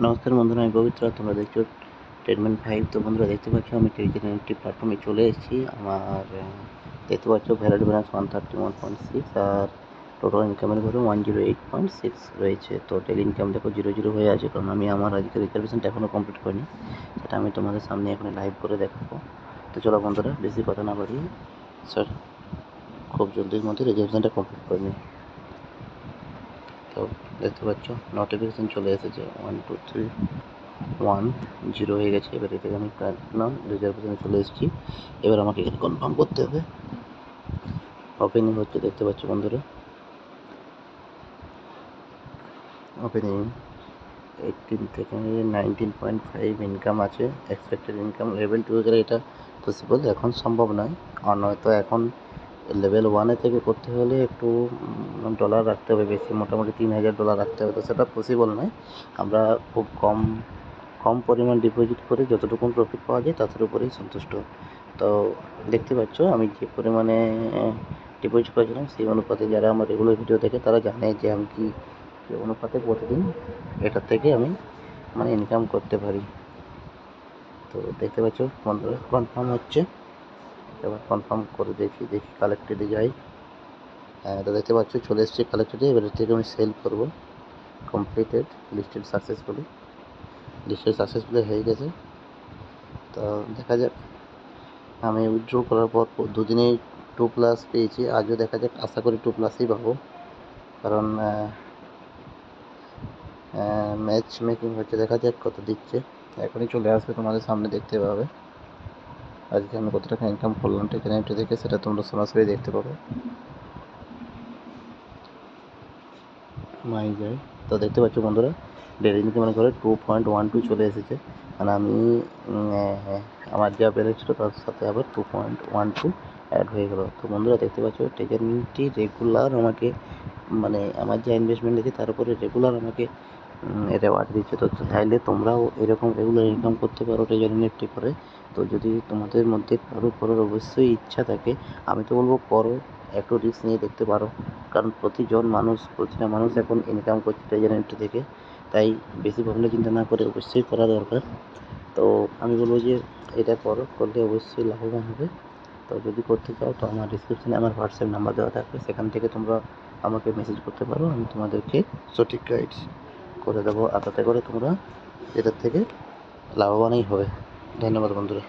নমস্কার বন্ধুরা, আমি পবিত্র। তোমরা দেখছো ট্রিটমেন্ট 5। তো বন্ধুরা দেখতে পাচ্ছ আমি টেলিগ্রাম একটি প্ল্যাটফর্মে চলে এসেছি। আমার দেখতে পাচ্ছ ভ্যালিড ব্যালেন্স 131.6 আর টোটাল ইনকামের ঘরে 108.6 রয়েছে। তো ডেলি ইনকাম দেখো 0 হয়ে আছে, কারণ আমি আমার আজকে রিজার্ভেশনটা এখনও কমপ্লিট করিনি। সেটা আমি তোমাদের সামনে এখন লাইভ করে দেখাবো। তো চলো বন্ধুরা, বেশি কথা না বাড়িয়ে স্যার খুব জলদির মধ্যে রিজার্ভেশনটা কমপ্লিট করে নিই। তো দেখতে পাচ্ছ নোটিফিকেশান চলে এসেছে 1 2 3 1 0 হয়ে গেছে। এবার এটাকে আমি কাটলাম, রিজার্ভেশনে চলে এসেছি। এবার আমাকে এখানে কনফার্ম করতে হবে। ওপেনিং হচ্ছে, দেখতে পাচ্ছ বন্ধুরা, ওপেনিং 18 থেকে 19.5 ইনকাম আছে। এক্সপেক্টেড ইনকাম লেভেল 2 গেলে এটা পসিবল, এখন সম্ভব নয়। আর নয়তো এখন লেভেল 1 থেকে করতে হলে একটু ডলার রাখতে হবে বেশি, মোটামুটি $3000 রাখতে হবে। তো সেটা পসিবল নয়। আমরা খুব কম পরিমাণ ডিপোজিট করে যতটুকু প্রফিট পাওয়া যায় তাদের উপরেই সন্তুষ্ট। তো দেখতে পাচ্ছ আমি যে পরিমাণে ডিপোজিট করেছিলাম সেই অনুপাতে যারা আমার রেগুলার ভিডিও দেখে তারা জানে যে আমি কি অনুপাতে প্রতিদিন এটার থেকে আমি ইনকাম করতে পারি। তো দেখতে পাচ্ছ বন্ধুরা কনফার্ম হচ্ছে। এবার কনফার্ম করে দেখি কালেক্টেডে যাই। তো দেখতে পাচ্ছ চলে এসছে কালেক্টেডে। এবার এর থেকে আমি সেল করবো। কমপ্লিটেড, লিস্টেড সাকসেসফুলি হয়ে গেছে। তো দেখা যাক, আমি উইথড্র করার পর দুদিনেই 2+ পেয়েছি। আজও দেখা যাক, আশা করি 2+ই পাবো, কারণ ম্যাচ মেকিং হচ্ছে। দেখা যাক কত দিচ্ছে। এখনই চলে আসবে, তোমাদের সামনে দেখতে পাবে আজকে আমি কত টাকা ইনকাম করলাম টেকনিক থেকে, সেটা তোমরা সরাসরি দেখতে পাবে। মাই যায়। তো দেখতে পাচ্ছ বন্ধুরা, ডেলি ইনকামের ঘরে 2.12 চলে এসেছে। মানে আমি আমার যা ব্যালেন্স ছিল তার সাথে আবার 2.12 অ্যাড হয়ে গেল। তো বন্ধুরা দেখতে পাচ্ছ টেকনিকটি রেগুলার আমাকে আমার যা ইনভেস্টমেন্ট আছে তার উপরে রেগুলার আমাকে রেওয়ার্ড দিচ্ছে। তো চাইলে তোমরাও এরকম রেগুলার ইনকাম করতে পারো টেকনিকটি করে। তো যদি তোমাদের মধ্যে করার অবশ্যই ইচ্ছা থাকে, আমি তো বলবো করো, একটু রিস্ক নিয়ে দেখতে পারো। কারণ প্রতিটা মানুষ এখন ইনকাম করছে টেকনিকটি থেকে। তাই বেশি ভাবনা চিন্তা না করে অবশ্যই করা দরকার। তো আমি বলবো যে এটা করলে অবশ্যই লাভবান হবে। তো যদি করতে চাও তো আমার ডিসক্রিপশানে আমার হোয়াটসঅ্যাপ নাম্বার দেওয়া থাকবে, সেখান থেকে তোমরা আমাকে মেসেজ করতে পারো। আমি তোমাদেরকে সঠিক গাইড করে দেবো। আর তাতে করে তোমরা এটার থেকে লাভবানই হবে। ধন্যবাদ বন্ধুরা।